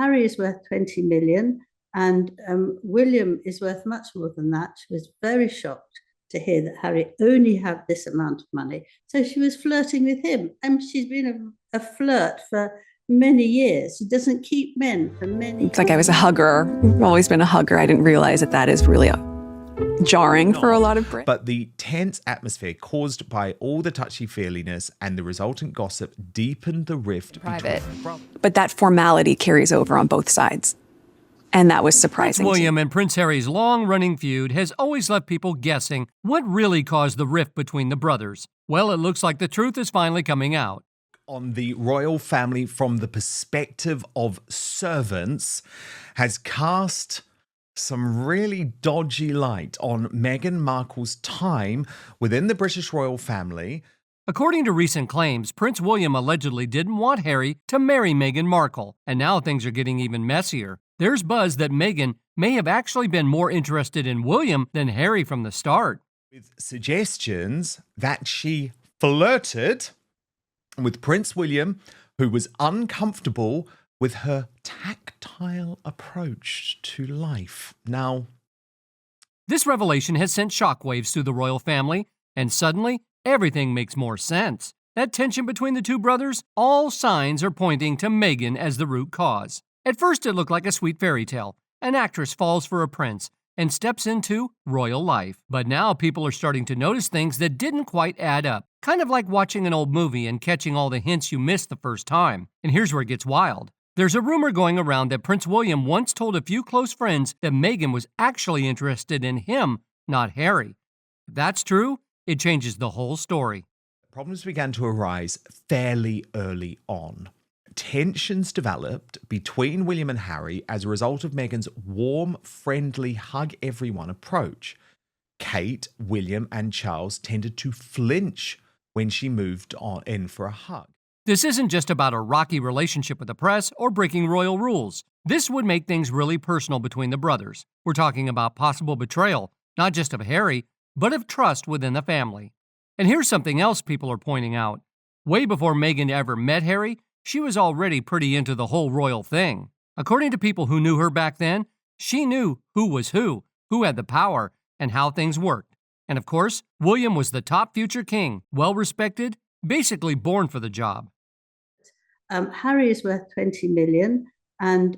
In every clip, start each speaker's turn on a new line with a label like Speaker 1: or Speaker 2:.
Speaker 1: Harry is worth 20 million and William is worth much more than that. She was very shocked to hear that Harry only had this amount of money. So she was flirting with him. And she's been a flirt for many years. She doesn't keep men for many years.
Speaker 2: It's like I was a hugger. I've always been a hugger. I didn't realize that is really jarring for a lot of Brits.
Speaker 3: But the tense atmosphere caused by all the touchy-feeliness and the resultant gossip deepened the rift between brothers.
Speaker 2: But that formality carries over on both sides. And that was surprising.
Speaker 4: Prince William and Prince Harry's long-running feud has always left people guessing what really caused the rift between the brothers. Well, it looks like the truth is finally coming out.
Speaker 3: On the royal family from the perspective of servants has cast some really dodgy light on Meghan Markle's time within the British royal family.
Speaker 4: According to recent claims, Prince William allegedly didn't want Harry to marry Meghan Markle, and now things are getting even messier. There's buzz that Meghan may have actually been more interested in William than Harry from the start,
Speaker 3: with suggestions that she flirted with Prince William, who was uncomfortable with her tactile approach to life. Now,
Speaker 4: this revelation has sent shockwaves through the royal family, and suddenly everything makes more sense. That tension between the two brothers, all signs are pointing to Meghan as the root cause. At first, it looked like a sweet fairy tale. An actress falls for a prince and steps into royal life. But now people are starting to notice things that didn't quite add up. Kind of like watching an old movie and catching all the hints you missed the first time. And here's where it gets wild. There's a rumor going around that Prince William once told a few close friends that Meghan was actually interested in him, not Harry. If that's true, it changes the whole story.
Speaker 3: Problems began to arise fairly early on. Tensions developed between William and Harry as a result of Meghan's warm, friendly, hug-everyone approach. Kate, William, and Charles tended to flinch when she moved on in for a hug.
Speaker 4: This isn't just about a rocky relationship with the press or breaking royal rules. This would make things really personal between the brothers. We're talking about possible betrayal, not just of Harry, but of trust within the family. And here's something else people are pointing out. Way before Meghan ever met Harry, she was already pretty into the whole royal thing. According to people who knew her back then, she knew who was who had the power, and how things worked. And of course, William was the top future king, well-respected, basically born for the job.
Speaker 1: Harry is worth 20 million and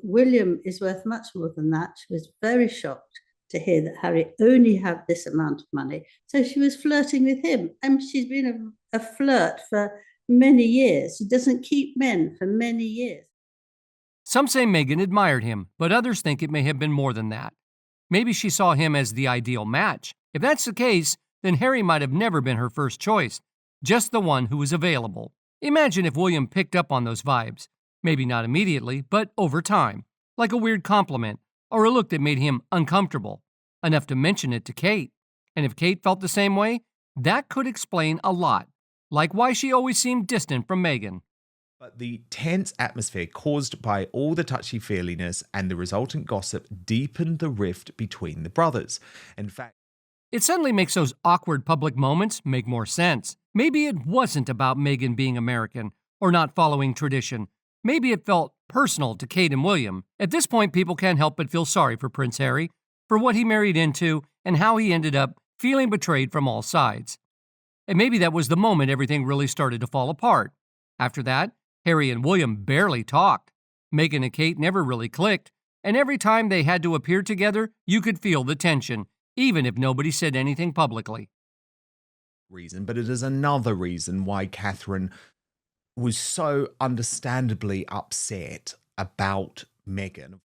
Speaker 1: William is worth much more than that. She was very shocked to hear that Harry only had this amount of money. So she was flirting with him. And she's been a flirt for many years. She doesn't keep men for many years.
Speaker 4: Some say Meghan admired him, but others think it may have been more than that. Maybe she saw him as the ideal match. If that's the case, then Harry might have never been her first choice, just the one who was available. Imagine if William picked up on those vibes. Maybe not immediately, but over time. Like a weird compliment, or a look that made him uncomfortable. Enough to mention it to Kate. And if Kate felt the same way, that could explain a lot. Like why she always seemed distant from Meghan.
Speaker 3: But the tense atmosphere caused by all the touchy-feeliness and the resultant gossip deepened the rift between the brothers. In fact,
Speaker 4: it suddenly makes those awkward public moments make more sense. Maybe it wasn't about Meghan being American or not following tradition. Maybe it felt personal to Kate and William. At this point, people can't help but feel sorry for Prince Harry, for what he married into and how he ended up feeling betrayed from all sides. And maybe that was the moment everything really started to fall apart. After that, Harry and William barely talked. Meghan and Kate never really clicked, and every time they had to appear together, you could feel the tension, even if nobody said anything publicly.
Speaker 3: But it is another reason why Catherine was so understandably upset about Meghan.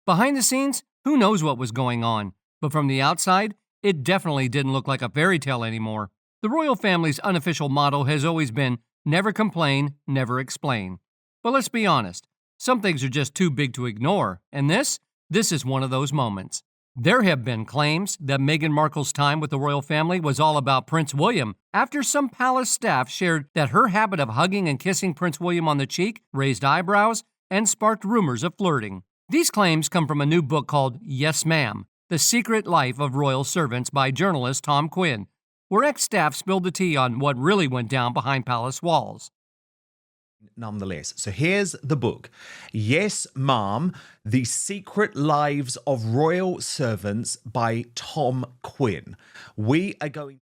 Speaker 4: Behind the scenes, who knows what was going on, but from the outside, it definitely didn't look like a fairy tale anymore. The royal family's unofficial motto has always been, never complain, never explain. But let's be honest, some things are just too big to ignore, and this is one of those moments. There have been claims that Meghan Markle's time with the royal family was all about Prince William, after some palace staff shared that her habit of hugging and kissing Prince William on the cheek raised eyebrows and sparked rumors of flirting. These claims come from a new book called Yes Ma'am, The Secret Life of Royal Servants by journalist Tom Quinn, where ex-staff spilled the tea on what really went down behind palace walls.
Speaker 3: nonetheless. So here's the book. Yes, Ma'am, The Secret Lives of Royal Servants by Tom Quinn. We are going...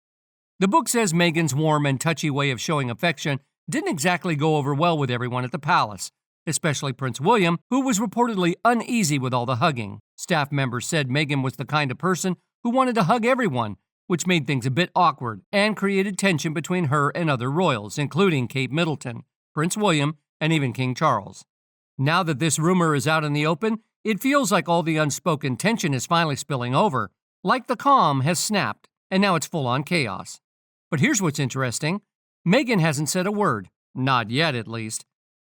Speaker 4: The book says Meghan's warm and touchy way of showing affection didn't exactly go over well with everyone at the palace, especially Prince William, who was reportedly uneasy with all the hugging. Staff members said Meghan was the kind of person who wanted to hug everyone, which made things a bit awkward and created tension between her and other royals, including Kate Middleton, Prince William, and even King Charles. Now that this rumor is out in the open, it feels like all the unspoken tension is finally spilling over, like the calm has snapped, and now it's full-on chaos. But here's what's interesting. Meghan hasn't said a word, not yet at least.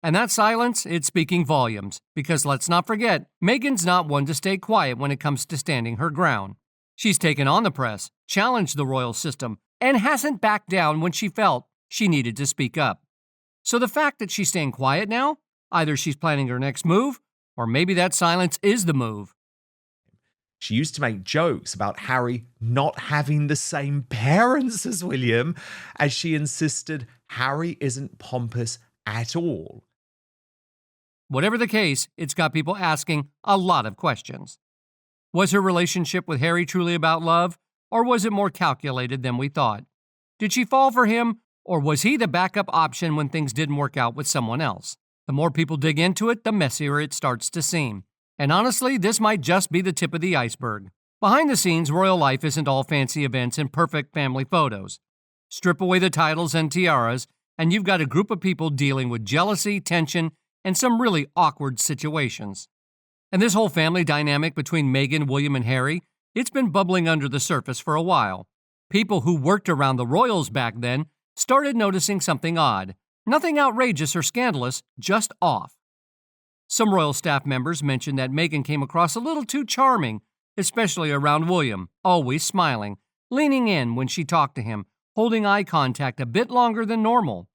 Speaker 4: And that silence, it's speaking volumes, because let's not forget, Meghan's not one to stay quiet when it comes to standing her ground. She's taken on the press, challenged the royal system, and hasn't backed down when she felt she needed to speak up. So the fact that she's staying quiet now, either she's planning her next move, or maybe that silence is the move.
Speaker 3: She used to make jokes about Harry not having the same parents as William, as she insisted Harry isn't pompous at all.
Speaker 4: Whatever the case, it's got people asking a lot of questions. Was her relationship with Harry truly about love, or was it more calculated than we thought? Did she fall for him, or was he the backup option when things didn't work out with someone else? The more people dig into it, the messier it starts to seem. And honestly, this might just be the tip of the iceberg. Behind the scenes, royal life isn't all fancy events and perfect family photos. Strip away the titles and tiaras, and you've got a group of people dealing with jealousy, tension, and some really awkward situations. And this whole family dynamic between Meghan, William, and Harry, it's been bubbling under the surface for a while. People who worked around the royals back then started noticing something odd. Nothing outrageous or scandalous, just off. Some royal staff members mentioned that Meghan came across a little too charming, especially around William, always smiling, leaning in when she talked to him, holding eye contact a bit longer than normal.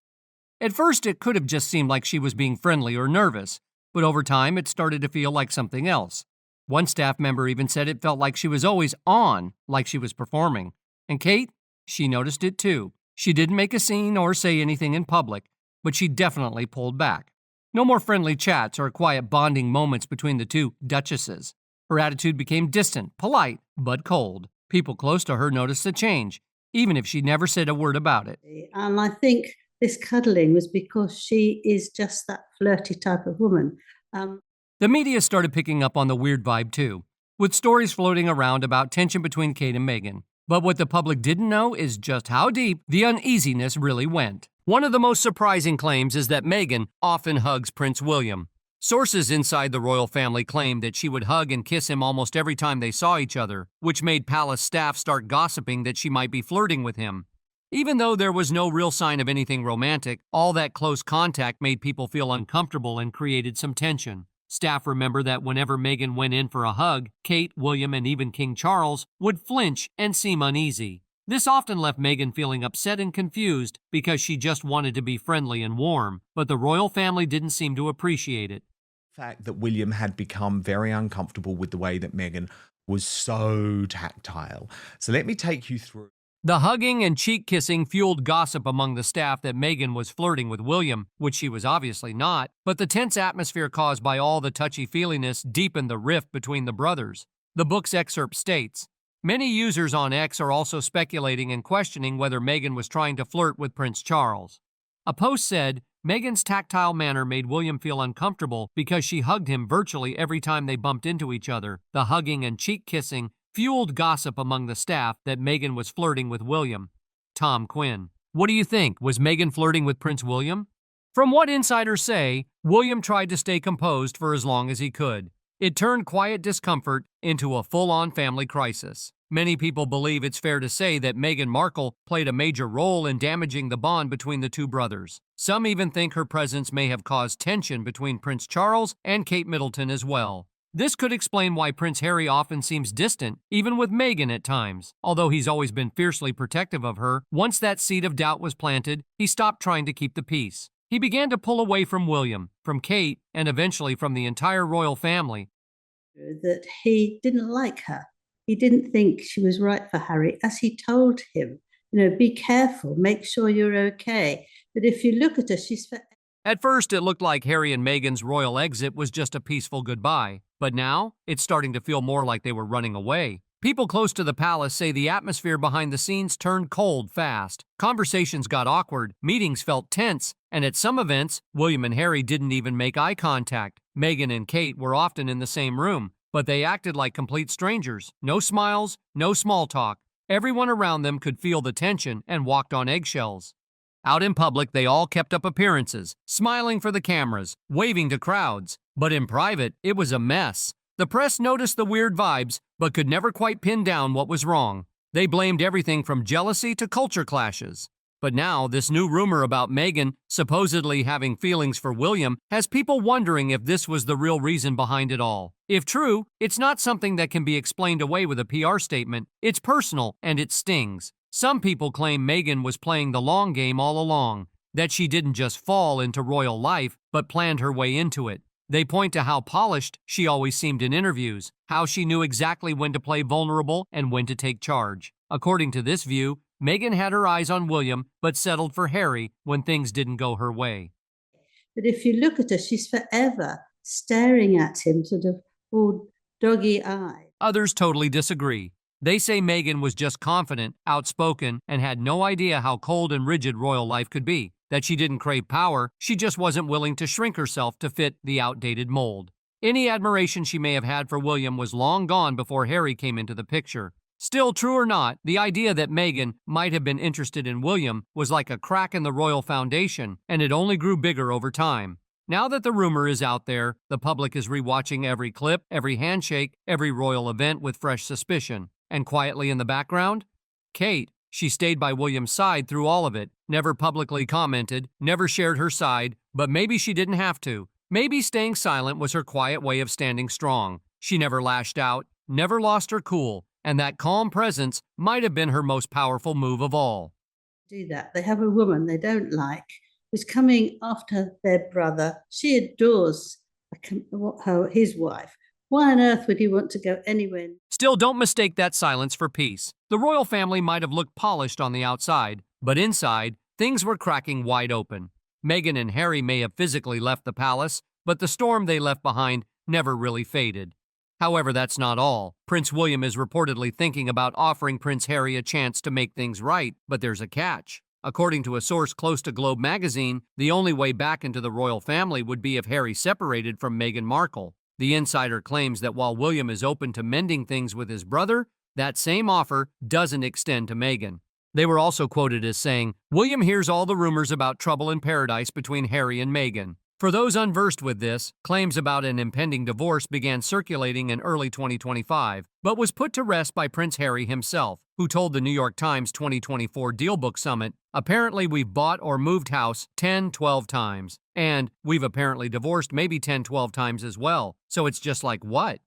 Speaker 4: At first, it could have just seemed like she was being friendly or nervous, but over time, it started to feel like something else. One staff member even said it felt like she was always on, like she was performing. And Kate, she noticed it too. She didn't make a scene or say anything in public, but she definitely pulled back. No more friendly chats or quiet bonding moments between the two duchesses. Her attitude became distant, polite, but cold. People close to her noticed the change, even if she never said a word about it.
Speaker 1: And I think this cuddling was because she is just that flirty type of woman.
Speaker 4: The media started picking up on the weird vibe too, with stories floating around about tension between Kate and Meghan. But what the public didn't know is just how deep the uneasiness really went. One of the most surprising claims is that Meghan often hugs Prince William. Sources inside the royal family claimed that she would hug and kiss him almost every time they saw each other, which made palace staff start gossiping that she might be flirting with him. Even though there was no real sign of anything romantic, all that close contact made people feel uncomfortable and created some tension. Staff remember that whenever Meghan went in for a hug, Kate, William, and even King Charles would flinch and seem uneasy. This often left Meghan feeling upset and confused because she just wanted to be friendly and warm, but the royal family didn't seem to appreciate it.
Speaker 3: The fact that William had become very uncomfortable with the way that Meghan was so tactile. So let me take you through.
Speaker 4: The hugging and cheek kissing fueled gossip among the staff that Meghan was flirting with William, which she was obviously not, but the tense atmosphere caused by all the touchy-feeliness deepened the rift between the brothers. The book's excerpt states, many users on X are also speculating and questioning whether Meghan was trying to flirt with Prince Charles. A post said, Meghan's tactile manner made William feel uncomfortable because she hugged him virtually every time they bumped into each other. The hugging and cheek kissing fueled gossip among the staff that Meghan was flirting with William. Tom Quinn. What do you think? Was Meghan flirting with Prince William? From what insiders say, William tried to stay composed for as long as he could. It turned quiet discomfort into a full-on family crisis. Many people believe it's fair to say that Meghan Markle played a major role in damaging the bond between the two brothers. Some even think her presence may have caused tension between Prince Charles and Kate Middleton as well. This could explain why Prince Harry often seems distant, even with Meghan at times. Although he's always been fiercely protective of her, once that seed of doubt was planted, he stopped trying to keep the peace. He began to pull away from William, from Kate, and eventually from the entire royal family.
Speaker 1: That he didn't like her. He didn't think she was right for Harry, as he told him, be careful, make sure you're okay. But if you look at her, she's
Speaker 4: At first, it looked like Harry and Meghan's royal exit was just a peaceful goodbye, but now it's starting to feel more like they were running away. People close to the palace say the atmosphere behind the scenes turned cold fast. Conversations got awkward, meetings felt tense, and at some events, William and Harry didn't even make eye contact. Meghan and Kate were often in the same room, but they acted like complete strangers. No smiles, no small talk. Everyone around them could feel the tension and walked on eggshells. Out in public, they all kept up appearances, smiling for the cameras, waving to crowds. But in private, it was a mess. The press noticed the weird vibes, but could never quite pin down what was wrong. They blamed everything from jealousy to culture clashes. But now, this new rumor about Meghan supposedly having feelings for William has people wondering if this was the real reason behind it all. If true, it's not something that can be explained away with a PR statement. It's personal, and it stings. Some people claim Meghan was playing the long game all along, that she didn't just fall into royal life, but planned her way into it. They point to how polished she always seemed in interviews, how she knew exactly when to play vulnerable and when to take charge. According to this view, Meghan had her eyes on William, but settled for Harry when things didn't go her way.
Speaker 1: But if you look at her, she's forever staring at him, sort of all doggy-eyed.
Speaker 4: Others totally disagree. They say Meghan was just confident, outspoken, and had no idea how cold and rigid royal life could be. That she didn't crave power, she just wasn't willing to shrink herself to fit the outdated mold. Any admiration she may have had for William was long gone before Harry came into the picture. Still, true or not, the idea that Meghan might have been interested in William was like a crack in the royal foundation, and it only grew bigger over time. Now that the rumor is out there, the public is rewatching every clip, every handshake, every royal event with fresh suspicion. And quietly in the background, Kate. She stayed by William's side through all of it, never publicly commented, never shared her side, but maybe she didn't have to. Maybe staying silent was her quiet way of standing strong. She never lashed out, never lost her cool, and that calm presence might have been her most powerful move of all.
Speaker 1: Do that. They have a woman they don't like who's coming after their brother. She adores his wife. Why on earth would he want to go anywhere?
Speaker 4: Still, don't mistake that silence for peace. The royal family might have looked polished on the outside, but inside, things were cracking wide open. Meghan and Harry may have physically left the palace, but the storm they left behind never really faded. However, that's not all. Prince William is reportedly thinking about offering Prince Harry a chance to make things right, but there's a catch. According to a source close to Globe magazine, the only way back into the royal family would be if Harry separated from Meghan Markle. The insider claims that while William is open to mending things with his brother, that same offer doesn't extend to Meghan. They were also quoted as saying, "William hears all the rumors about trouble in paradise between Harry and Meghan." For those unversed with this, claims about an impending divorce began circulating in early 2025, but was put to rest by Prince Harry himself, who told the New York Times 2024 Dealbook Summit, "Apparently we've bought or moved house 10, 12 times, and we've apparently divorced maybe 10, 12 times as well, so it's just like what?"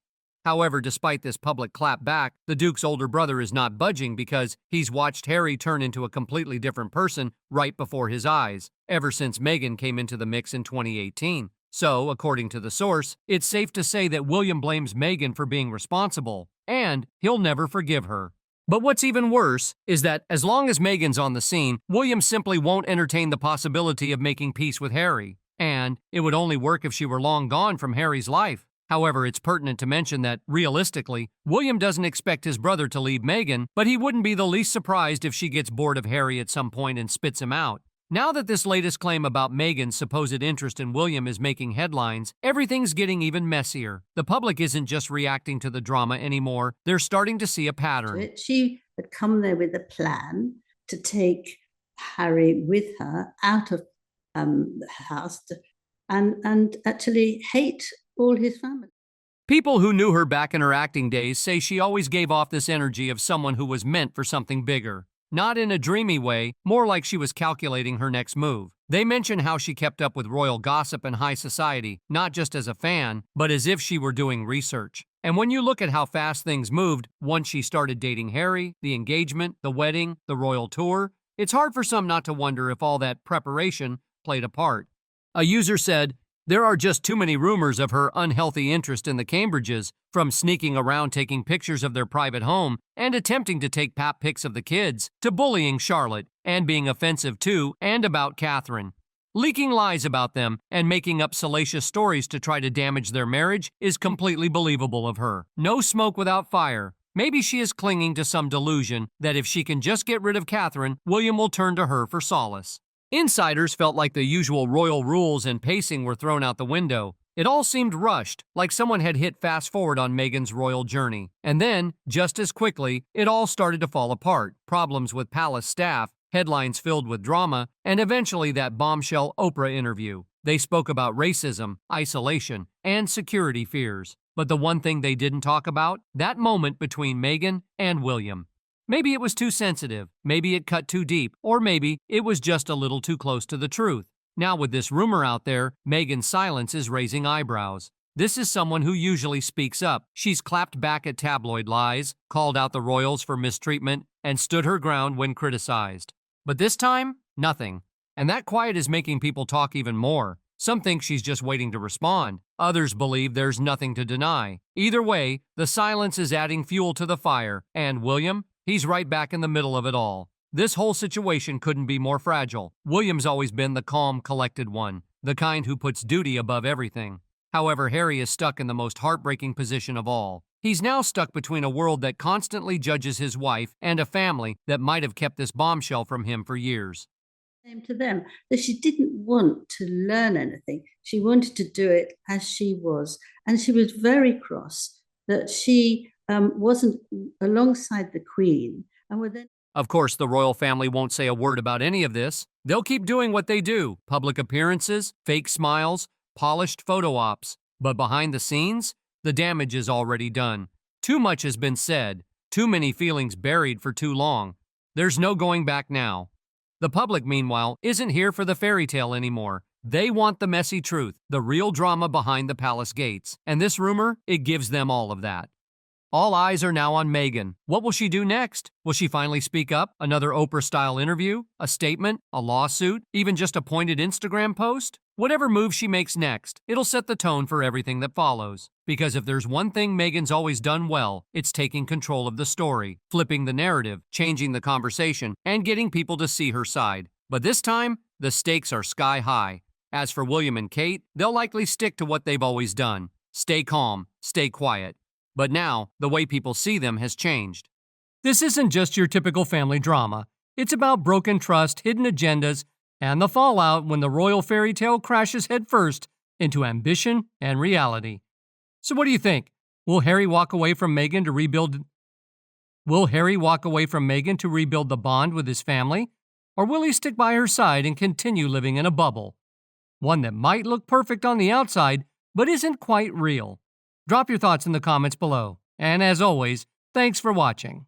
Speaker 4: However, despite this public clapback, the Duke's older brother is not budging because he's watched Harry turn into a completely different person right before his eyes, ever since Meghan came into the mix in 2018. So, according to the source, it's safe to say that William blames Meghan for being responsible, and he'll never forgive her. But what's even worse is that as long as Meghan's on the scene, William simply won't entertain the possibility of making peace with Harry, and it would only work if she were long gone from Harry's life. However, it's pertinent to mention that, realistically, William doesn't expect his brother to leave Meghan, but he wouldn't be the least surprised if she gets bored of Harry at some point and spits him out. Now that this latest claim about Meghan's supposed interest in William is making headlines, everything's getting even messier. The public isn't just reacting to the drama anymore, they're starting to see a pattern.
Speaker 1: She had come there with a plan to take Harry with her out of the house and actually hate all his family.
Speaker 4: People who knew her back in her acting days say she always gave off this energy of someone who was meant for something bigger. Not in a dreamy way, more like she was calculating her next move. They mention how she kept up with royal gossip and high society, not just as a fan, but as if she were doing research. And when you look at how fast things moved once she started dating Harry, the engagement, the wedding, the royal tour, it's hard for some not to wonder if all that preparation played a part. A user said, "There are just too many rumors of her unhealthy interest in the Cambridges, from sneaking around taking pictures of their private home and attempting to take pap pics of the kids, to bullying Charlotte and being offensive to and about Catherine. Leaking lies about them and making up salacious stories to try to damage their marriage is completely believable of her. No smoke without fire. Maybe she is clinging to some delusion that if she can just get rid of Catherine, William will turn to her for solace. Insiders felt like the usual royal rules and pacing were thrown out the window. It all seemed rushed, like someone had hit fast forward on Meghan's royal journey. And then, just as quickly, it all started to fall apart. Problems with palace staff, headlines filled with drama, and eventually that bombshell Oprah interview. They spoke about racism, isolation, and security fears. But the one thing they didn't talk about? That moment between Meghan and William. Maybe it was too sensitive, maybe it cut too deep, or maybe it was just a little too close to the truth. Now with this rumor out there, Meghan's silence is raising eyebrows. This is someone who usually speaks up. She's clapped back at tabloid lies, called out the royals for mistreatment, and stood her ground when criticized. But this time, nothing. And that quiet is making people talk even more. Some think she's just waiting to respond. Others believe there's nothing to deny. Either way, the silence is adding fuel to the fire, and William, he's right back in the middle of it all. This whole situation couldn't be more fragile. William's always been the calm, collected one, the kind who puts duty above everything. However, Harry is stuck in the most heartbreaking position of all. He's now stuck between a world that constantly judges his wife and a family that might have kept this bombshell from him for years.
Speaker 1: To them that she didn't want to learn anything. She wanted to do it as she was. And she was very cross that she wasn't alongside the Queen and were then.
Speaker 4: Of course, the royal family won't say a word about any of this. They'll keep doing what they do: public appearances, fake smiles, polished photo ops. But behind the scenes, the damage is already done. Too much has been said, too many feelings buried for too long. There's no going back now. The public, meanwhile, isn't here for the fairy tale anymore. They want the messy truth, the real drama behind the palace gates. And this rumor, it gives them all of that. All eyes are now on Meghan. What will she do next? Will she finally speak up? Another Oprah-style interview? A statement? A lawsuit? Even just a pointed Instagram post? Whatever move she makes next, it'll set the tone for everything that follows. Because if there's one thing Meghan's always done well, it's taking control of the story, flipping the narrative, changing the conversation, and getting people to see her side. But this time, the stakes are sky high. As for William and Kate, they'll likely stick to what they've always done. Stay calm, stay quiet. But now, the way people see them has changed. This isn't just your typical family drama. It's about broken trust, hidden agendas, and the fallout when the royal fairy tale crashes headfirst into ambition and reality. So what do you think? Will Harry walk away from Meghan to rebuild the bond with his family? Or will he stick by her side and continue living in a bubble? One that might look perfect on the outside, but isn't quite real. Drop your thoughts in the comments below. And as always, thanks for watching.